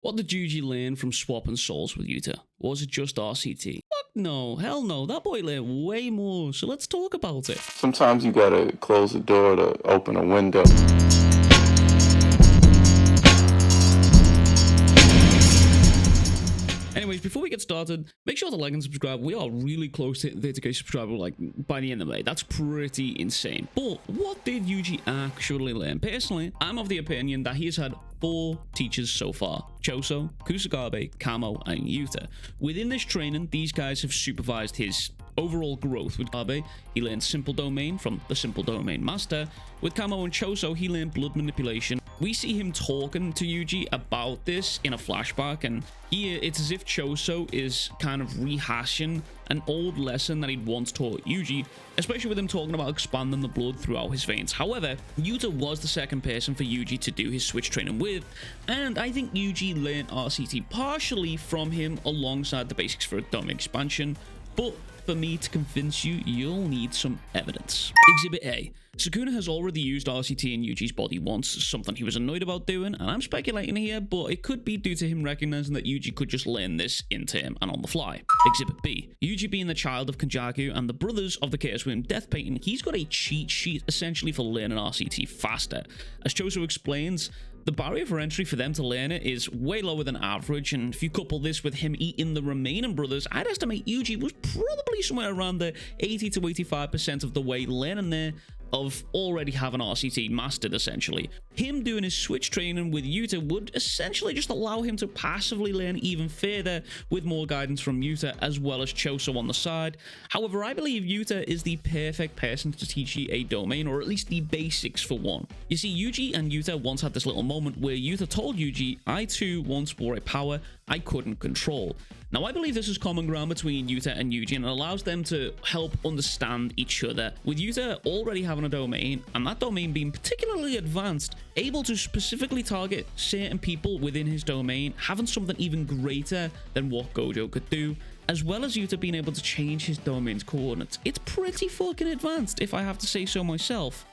What did Yuji learn from swapping souls with Yuta? Or was it just RCT? Fuck no, hell no, that boy learned way more, so let's talk about it. Sometimes you gotta close the door to open a window. Anyways, before we get started, make sure to like and subscribe. We are really close to 30k subscribers, like, by the end of May. That's pretty insane. But what did Yuji actually learn? Personally, I'm of the opinion that he has had 4 teachers so far: Choso, Kusagabe, Kamo, and Yuta. Within this training, these guys have supervised his overall growth. With Abe, he learned Simple Domain from the Simple Domain Master. With Kamo and Choso, he learned Blood Manipulation. We see him talking to Yuji about this in a flashback, and here it's as if Choso is kind of rehashing an old lesson that he'd once taught Yuji, especially with him talking about expanding the blood throughout his veins. However, Yuta was the second person for Yuji to do his switch training with, and I think Yuji learned RCT partially from him alongside the basics for a Domain Expansion, but for me to convince you, you'll need some evidence. Exhibit A. Sukuna has already used RCT in Yuji's body once, something he was annoyed about doing, and I'm speculating here, but it could be due to him recognizing that Yuji could just learn this into him and on the fly. Exhibit B. Yuji being the child of Kenjaku and the brothers of the Chaos Womb Death Painting, he's got a cheat sheet essentially for learning RCT faster. As Choso explains, the barrier for entry for them to learn it is way lower than average, and if you couple this with him eating the remaining brothers, I'd estimate Yuji was probably somewhere around the 80 to 85% of the way learning there of already having RCT mastered, essentially. Him doing his switch training with Yuta would essentially just allow him to passively learn even further with more guidance from Yuta as well as Choso on the side. However, I believe Yuta is the perfect person to teach you a domain, or at least the basics for one. You see, Yuji and Yuta once had this little moment where Yuta told Yuji, I too once wore a power I couldn't control. Now, I believe this is common ground between Yuta and Yuji, and it allows them to help understand each other. With Yuta already having a domain, and that domain being particularly advanced, able to specifically target certain people within his domain, having something even greater than what Gojo could do, as well as Yuta being able to change his domain's coordinates. It's pretty fucking advanced, if I have to say so myself.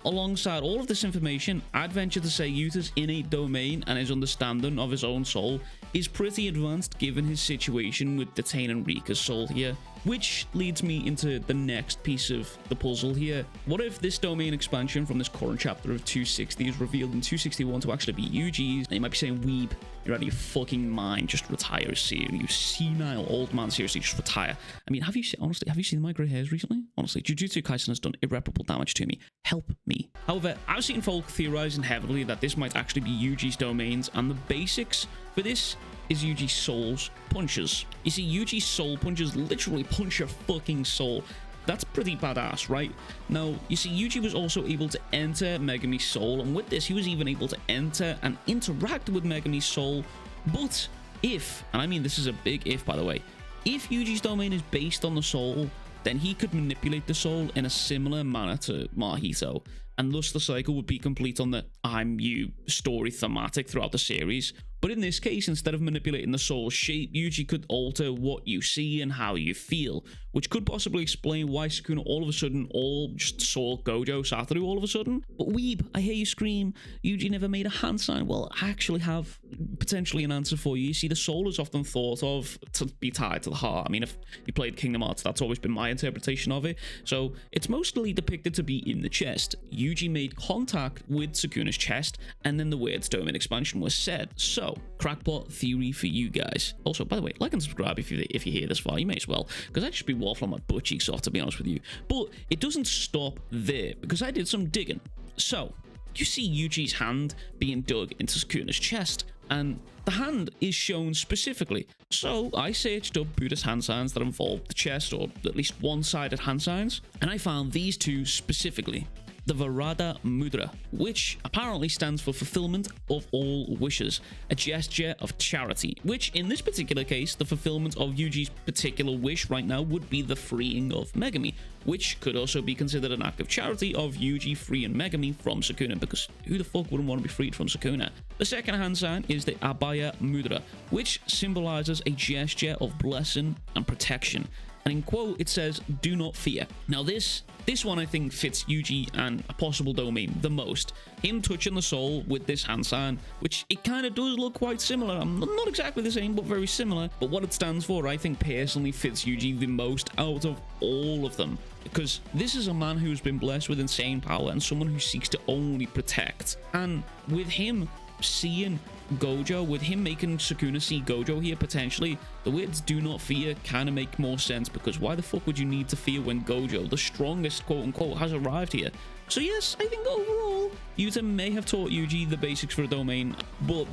Alongside all of this information, I'd venture to say Yuta's innate domain and his understanding of his own soul is pretty advanced given his situation with detaining Rika's soul here. Which leads me into the next piece of the puzzle here. What if this domain expansion from this current chapter of 260 is revealed in 261 to actually be Yuji's? And you might be saying, Weeb, you're out of your fucking mind, just retire, you senile old man, seriously, just retire. I mean, honestly, have you seen my grey hairs recently? Honestly, Jujutsu Kaisen has done irreparable damage to me. Help me. However, I've seen folk theorizing heavily that this might actually be Yuji's domains, and the basics for this is Yuji's soul's punches. You see, Yuji's soul punches literally punch your fucking soul. That's pretty badass, right? Now, you see, Yuji was also able to enter Megami's soul, and with this, he was even able to enter and interact with Megami's soul. But if, and I mean this is a big if, by the way, if Yuji's domain is based on the soul, then he could manipulate the soul in a similar manner to Mahito, and thus the cycle would be complete on the I'm you story thematic throughout the series. But in this case, instead of manipulating the soul's shape, Yuji could alter what you see and how you feel, which could possibly explain why Sukuna all of a sudden all just saw Gojo Satoru all of a sudden. But Weeb, I hear you scream, Yuji never made a hand sign. Well, I actually have potentially an answer for you. You see, the soul is often thought of to be tied to the heart. I mean, if you played Kingdom Hearts, that's always been my interpretation of it. So it's mostly depicted to be in the chest. Yuji made contact with Sukuna's chest, and then the words Domain Expansion was said. So, crackpot theory for you guys. Also, by the way, like and subscribe if you hear this far. You may as well, because I just be waffling my butt cheeks off, to be honest with you. But it doesn't stop there, because I did some digging. So, you see Yuji's hand being dug into Sukuna's chest, and the hand is shown specifically. So I searched up Buddhist hand signs that involved the chest, or at least one-sided hand signs, and I found these two specifically. The Varada Mudra, which apparently stands for fulfillment of all wishes, a gesture of charity, which in this particular case, the fulfillment of Yuji's particular wish right now would be the freeing of Megami, which could also be considered an act of charity of Yuji freeing Megami from Sukuna, because who the fuck wouldn't want to be freed from Sukuna? The second hand sign is the Abhaya Mudra, which symbolizes a gesture of blessing and protection. and in quote it says, "Do not fear." Now this one I think fits Yuji and a possible Domain the most. Him touching the soul with this hand sign, which it kind of does look quite similar. Not exactly the same, but very similar. But what it stands for, I think personally fits Yuji the most out of all of them. Because this is a man who's been blessed with insane power and someone who seeks to only protect. And with him seeing Gojo, with him making Sukuna see Gojo here potentially, the words "do not fear" kind of make more sense, because why the fuck would you need to fear when Gojo, the strongest quote unquote, has arrived here? So yes, I think overall Yuta may have taught Yuji the basics for a domain, but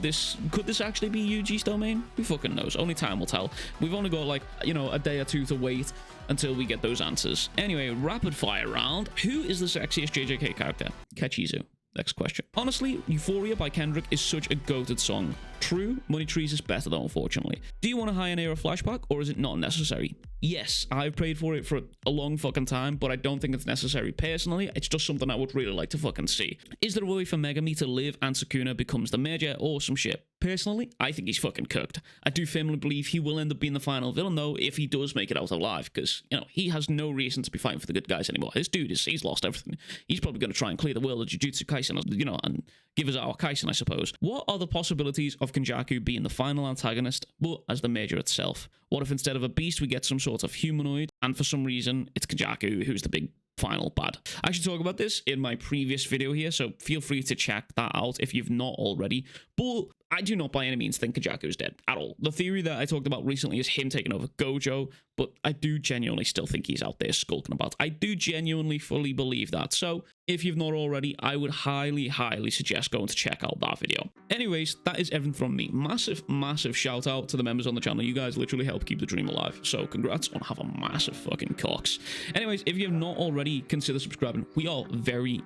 could this actually be Yuji's domain? Who fucking knows? Only time will tell. We've only got, like, you know, a day or two to wait until we get those answers. Anyway, rapid fire round. Who is the sexiest JJK character? Kechizu. Next question. Honestly, Euphoria by Kendrick is such a goated song. True, Money Trees is better though, unfortunately. Do you want a High Era flashback, or is it not necessary? Yes, I've prayed for it for a long fucking time, but I don't think it's necessary personally. It's just something I would really like to fucking see. Is there a way for Megami to live and Sukuna becomes the major or some shit? Personally, I think he's fucking cooked. I do firmly believe he will end up being the final villain though, if he does make it out alive, because, you know, he has no reason to be fighting for the good guys anymore. This dude he's lost everything. He's probably going to try and clear the world of Jujutsu Kaisen, you know, and give us our Kaisen, I suppose. What are the possibilities of kenjaku being the final antagonist, but as the major itself? What if instead of a beast we get some sort of humanoid, and for some reason it's kenjaku who's the big final bad? I should talk about this in my previous video here, so feel free to check that out if you've not already. But I do not by any means think kenjaku is dead at all. The theory that I talked about recently is him taking over Gojo, but I do genuinely still think he's out there skulking about. I do genuinely fully believe that. So if you've not already, I would highly suggest going to check out that video. Anyways, that is everything from me. Massive shout out to the members on the channel. You guys literally help keep the dream alive. So congrats on having massive fucking cocks. Anyways, if you have not already, consider subscribing. We are very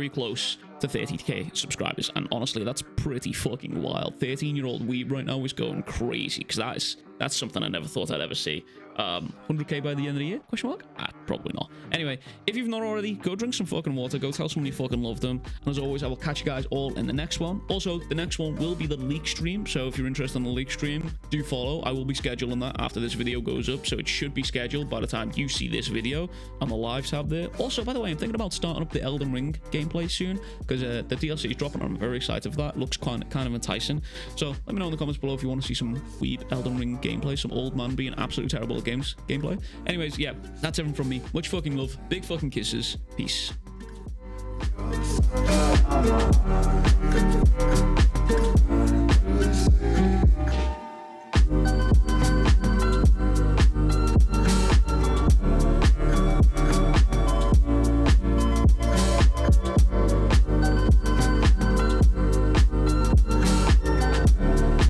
close to 30k subscribers, and honestly that's pretty fucking wild. 13-year-old weeb right now is going crazy, because that's something I never thought I'd ever see. 100k by the end of the year? Question mark? Probably not. Anyway, if you've not already, go drink some fucking water, go tell someone you fucking love them, and as always, I will catch you guys all in the next one. Also, the next one will be the leak stream, so if you're interested in the leak stream, do follow. I will be scheduling that after this video goes up, so it should be scheduled by the time you see this video on the live tab there. Also, by the way, I'm thinking about starting up the Elden Ring gameplay soon, because the DLC is dropping, and I'm very excited for that. It looks kind of enticing. So let me know in the comments below if you want to see some weird Elden Ring gameplay, some old man being absolutely terrible at gameplay. Anyways, yeah, that's everything from me. Much fucking love, big fucking kisses, peace.